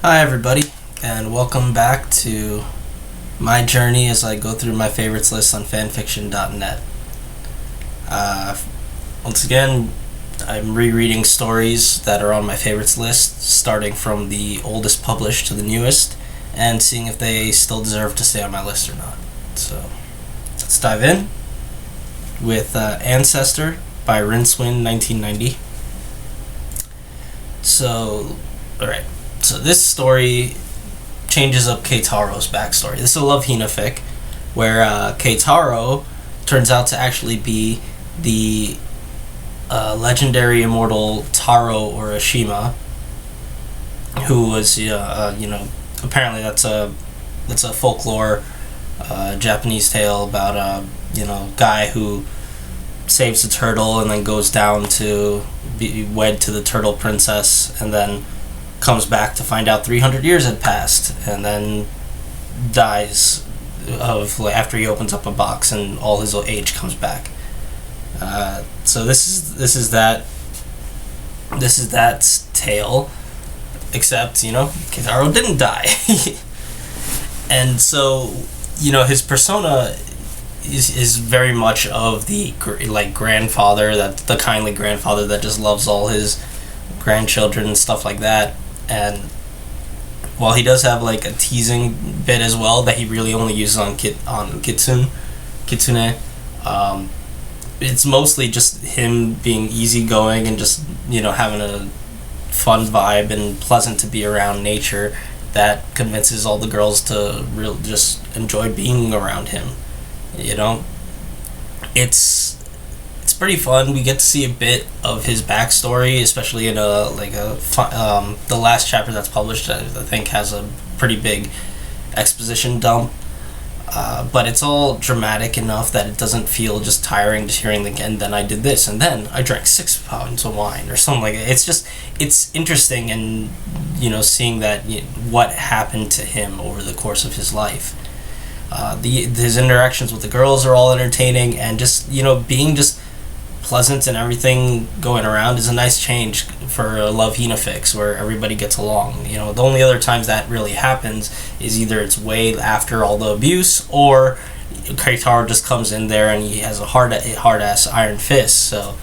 Hi everybody, and welcome back to my journey as I go through my favorites list on fanfiction.net. Once again, I'm rereading stories that are on my favorites list, starting from the oldest published to the newest, and seeing if they still deserve to stay on my list or not. So, let's dive in with Ancestor by Rinswin 1990. Alright. So this story changes up Keitaro's backstory. This is a love hina fic, where Keitaro turns out to actually be the legendary immortal Taro Urashima, who was, apparently that's a folklore Japanese tale about a guy who saves a turtle and then goes down to be wed to the turtle princess, and then comes back to find out 300 years had passed, and then dies after he opens up a box and all his age comes back. So this is that tale, except Keitaro didn't die, and so his persona is very much of the grandfather, that the kindly grandfather that just loves all his grandchildren and stuff like that. And while he does have a teasing bit as well that he really only uses on kitsune, it's mostly just him being easygoing and just having a fun vibe and pleasant to be around nature that convinces all the girls to just enjoy being around him. It's pretty fun. We get to see a bit of his backstory, especially in the last chapter that's published. I think has a pretty big exposition dump, but it's all dramatic enough that it doesn't feel just tiring just hearing and then I did this, and then I drank 6 pounds of wine or something like that. It's interesting, and seeing that what happened to him over the course of his life. His interactions with the girls are all entertaining, and just being just pleasant and everything going around is a nice change for a love hina fix where everybody gets along. The only other times that really happens is either it's way after all the abuse, or Keitaro just comes in there and he has a hard ass iron fist. So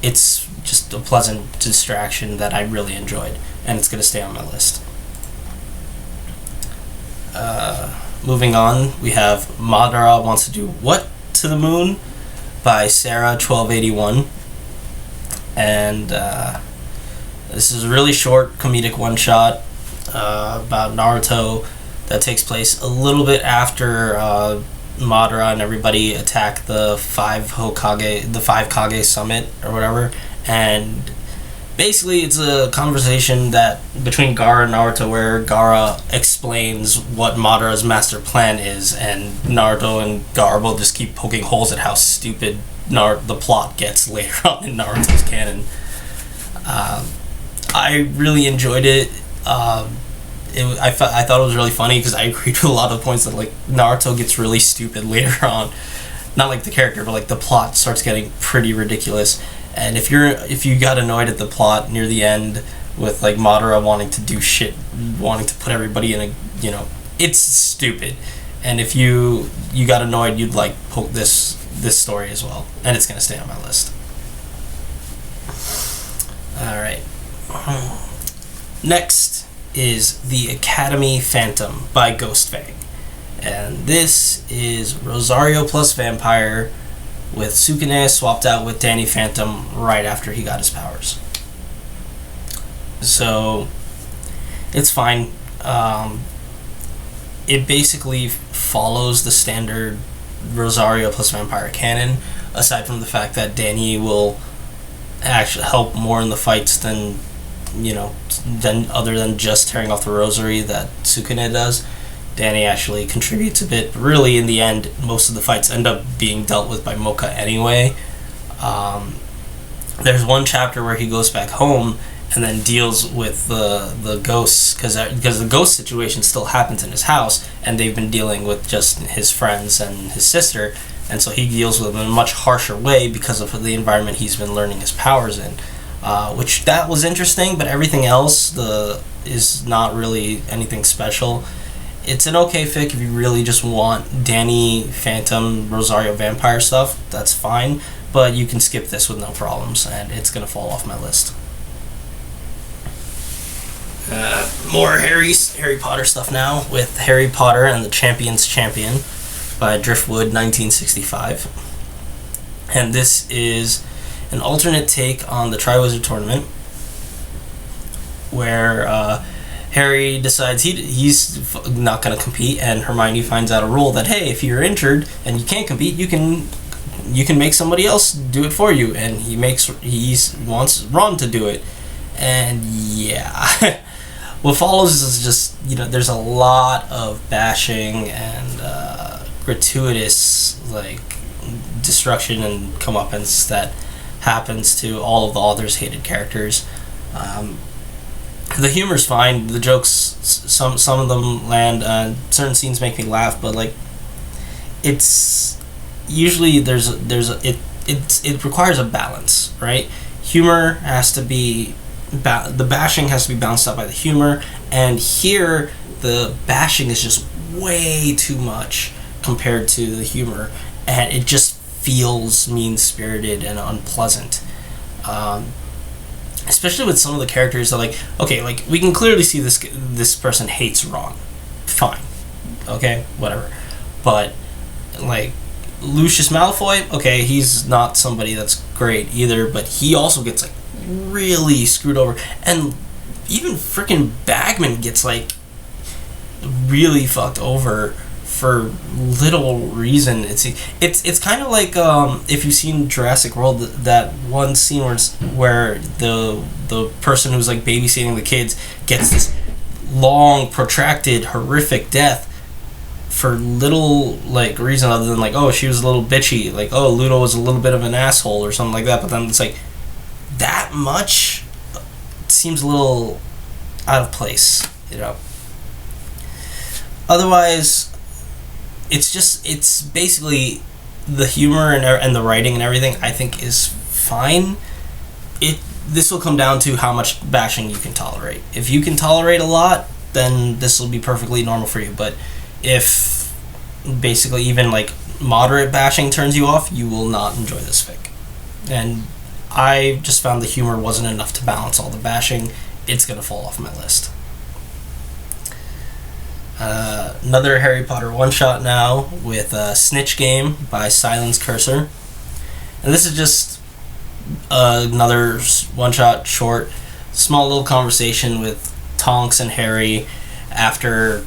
it's just a pleasant distraction that I really enjoyed, and it's going to stay on my list. Moving on, we have Madara Wants to Do What to the Moon by Sarah 1281, and this is a really short comedic one-shot about Naruto that takes place a little bit after Madara and everybody attack the five Kage summit or whatever, and basically it's a conversation that between Gaara and Naruto where Gaara explains what Madara's master plan is, and Naruto and Gaara both just keep poking holes at how stupid the plot gets later on in Naruto's canon. I really enjoyed it. I thought it was really funny because I agreed with a lot of points that Naruto gets really stupid later on. Not the character, but the plot starts getting pretty ridiculous. And if you got annoyed at the plot near the end with Madara wanting to do shit, wanting to put everybody in a it's stupid. And if you got annoyed, you'd poke this story as well, and it's gonna stay on my list. All right. Next is The Academy Phantom by Ghost Fang, and this is Rosario plus vampire, with Sukune swapped out with Danny Phantom right after he got his powers. So it's fine. It basically follows the standard Rosario plus vampire canon, aside from the fact that Danny will actually help more in the fights than other than just tearing off the rosary that Sukune does. Danny actually contributes a bit, but really in the end most of the fights end up being dealt with by Mocha anyway. There's one chapter where he goes back home and then deals with the ghosts, because the ghost situation still happens in his house, and they've been dealing with just his friends and his sister, and so he deals with them in a much harsher way because of the environment he's been learning his powers in. Which that was interesting, but everything else, the is not really anything special. It's an okay fic if you really just want Danny Phantom Rosario vampire stuff. That's fine, but you can skip this with no problems, and it's gonna fall off my list. More Harry Potter stuff now with Harry Potter and the Champion's Champion by Driftwood, 1965, and this is an alternate take on the Triwizard Tournament, where Harry decides he's not going to compete, and Hermione finds out a rule that, hey, if you're injured and you can't compete, you can make somebody else do it for you, and he wants Ron to do it, and yeah. What follows is just, there's a lot of bashing and gratuitous destruction and comeuppance that happens to all of the author's hated characters. The humor's fine. The jokes, some of them land. Certain scenes make me laugh, but it's usually it requires a balance, right? Humor has to be the bashing has to be balanced out by the humor, and here the bashing is just way too much compared to the humor, and it just feels mean-spirited and unpleasant. Especially with some of the characters that we can clearly see this person hates Ron. Fine. Okay, whatever. But Lucius Malfoy, okay, he's not somebody that's great either, but he also gets really screwed over. And even freaking Bagman gets really fucked over for little reason. It's kind of like if you've seen Jurassic World, that one scene where the person who's babysitting the kids gets this long, protracted, horrific death for little reason other than oh, she was a little bitchy, oh, Ludo was a little bit of an asshole or something like that. But then it's that much seems a little out of place, Otherwise, it's basically the humor and the writing and everything, I think, is fine. This will come down to how much bashing you can tolerate. If you can tolerate a lot, then this will be perfectly normal for you. But if basically even moderate bashing turns you off, you will not enjoy this fic. And I just found the humor wasn't enough to balance all the bashing. It's gonna fall off my list. Another Harry Potter one-shot now with Snitch Game by Silence Cursor. And this is just another one-shot short, small little conversation with Tonks and Harry after,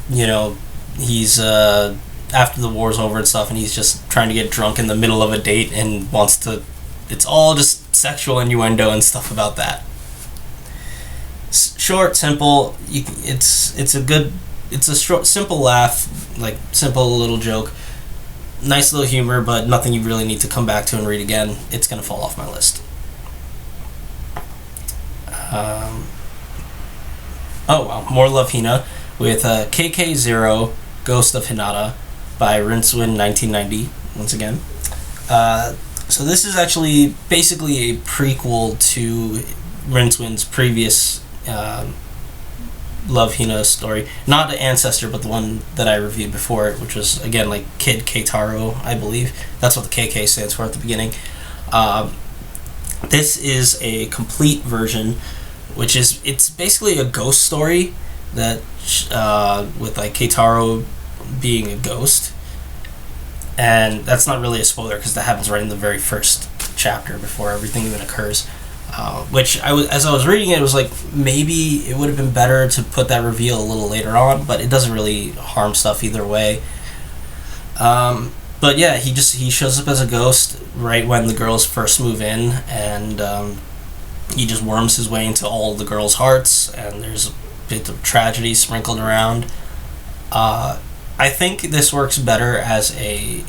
he's after the war's over and stuff, and he's just trying to get drunk in the middle of a date and wants to... It's all just sexual innuendo and stuff about that. Short, simple, it's a short, simple laugh, simple little joke, nice little humor, but nothing you really need to come back to and read again. It's gonna fall off my list. More Love Hina with KK0 Ghost of Hinata by Rincewind 1990 once again. So this is actually basically a prequel to Rincewind's previous Love Hina story. Not the Ancestor, but the one that I reviewed before it, which was, again, Kid Keitaro, I believe. That's what the KK stands for at the beginning. This is a complete version, it's basically a ghost story that, with Keitaro being a ghost. And that's not really a spoiler, because that happens right in the very first chapter before everything even occurs. As I was reading it, it was maybe it would have been better to put that reveal a little later on, but it doesn't really harm stuff either way. But yeah, he shows up as a ghost right when the girls first move in, and he just worms his way into all the girls' hearts, and there's a bit of tragedy sprinkled around. I think this works better as a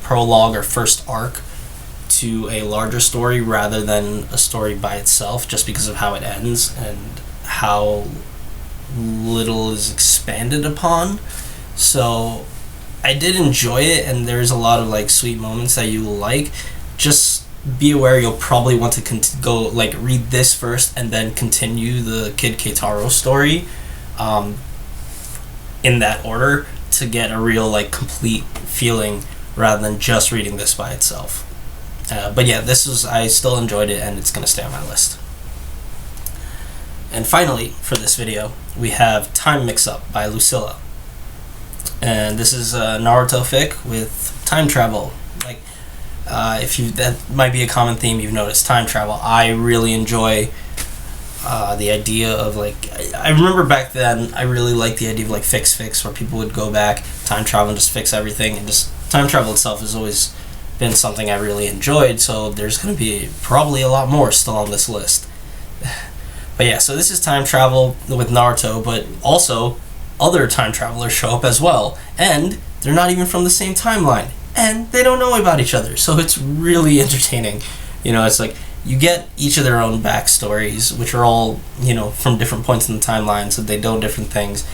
prologue or first arc to a larger story rather than a story by itself, just because of how it ends and how little is expanded upon. So I did enjoy it, and there's a lot of sweet moments that you like. Just be aware you'll probably want to go like read this first and then continue the Kid Keitaro story in that order to get a real like complete feeling rather than just reading this by itself. But yeah, I still enjoyed it, and it's gonna stay on my list. And finally, for this video, we have Time Mix-Up by Lucilla. And this is a Naruto fic with time travel. Like, that might be a common theme you've noticed, time travel. I really enjoy the idea of, like, I remember back then, I really liked the idea of, like, fix, where people would go back, time travel, and just fix everything. And just time travel itself has always been something I really enjoyed, so there's going to be probably a lot more still on this list. But yeah, so this is time travel with Naruto, but also other time travelers show up as well, and they're not even from the same timeline, and they don't know about each other, so it's really entertaining. You know, it's like you get each of their own backstories, which are all, you know, from different points in the timeline, so they know different things.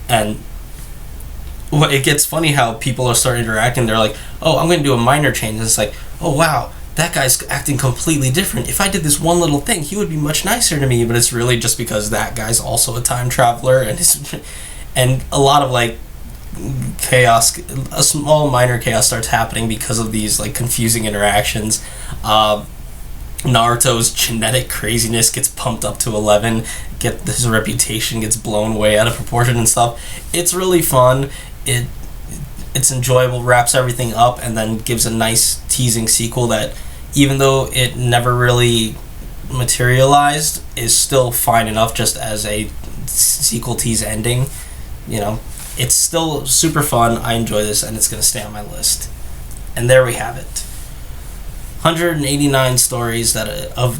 And it gets funny how people are starting interacting. They're like, oh, I'm going to do a minor change, and it's like, oh wow, that guy's acting completely different. If I did this one little thing, he would be much nicer to me. But it's really just because that guy's also a time traveler, and a lot of like chaos, a small minor chaos starts happening because of these like confusing interactions. Naruto's genetic craziness gets pumped up to 11. His reputation gets blown way out of proportion and stuff. It's really fun. It's enjoyable, wraps everything up, and then gives a nice teasing sequel that, even though it never really materialized, is still fine enough just as a sequel tease ending. You know, it's still super fun. I enjoy this, and it's going to stay on my list. And there we have it. 189 stories of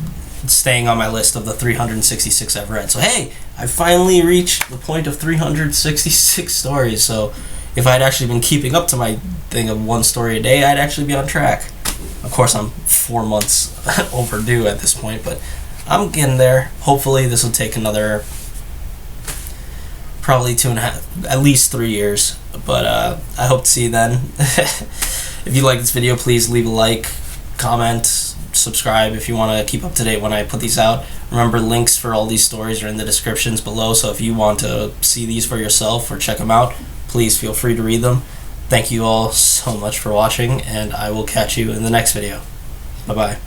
staying on my list of the 366 I've read. So hey, I finally reached the point of 366 stories. So if I'd actually been keeping up to my thing of one story a day, I'd actually be on track. Of course, I'm 4 months overdue at this point, but I'm getting there. Hopefully this will take another probably 2.5, at least 3 years. But I hope to see you then. If you like this video, please leave a like, comment, subscribe if you want to keep up to date when I put these out. Remember, links for all these stories are in the descriptions below, so if you want to see these for yourself or check them out, please feel free to read them. Thank you all so much for watching, and I will catch you in the next video. Bye-bye.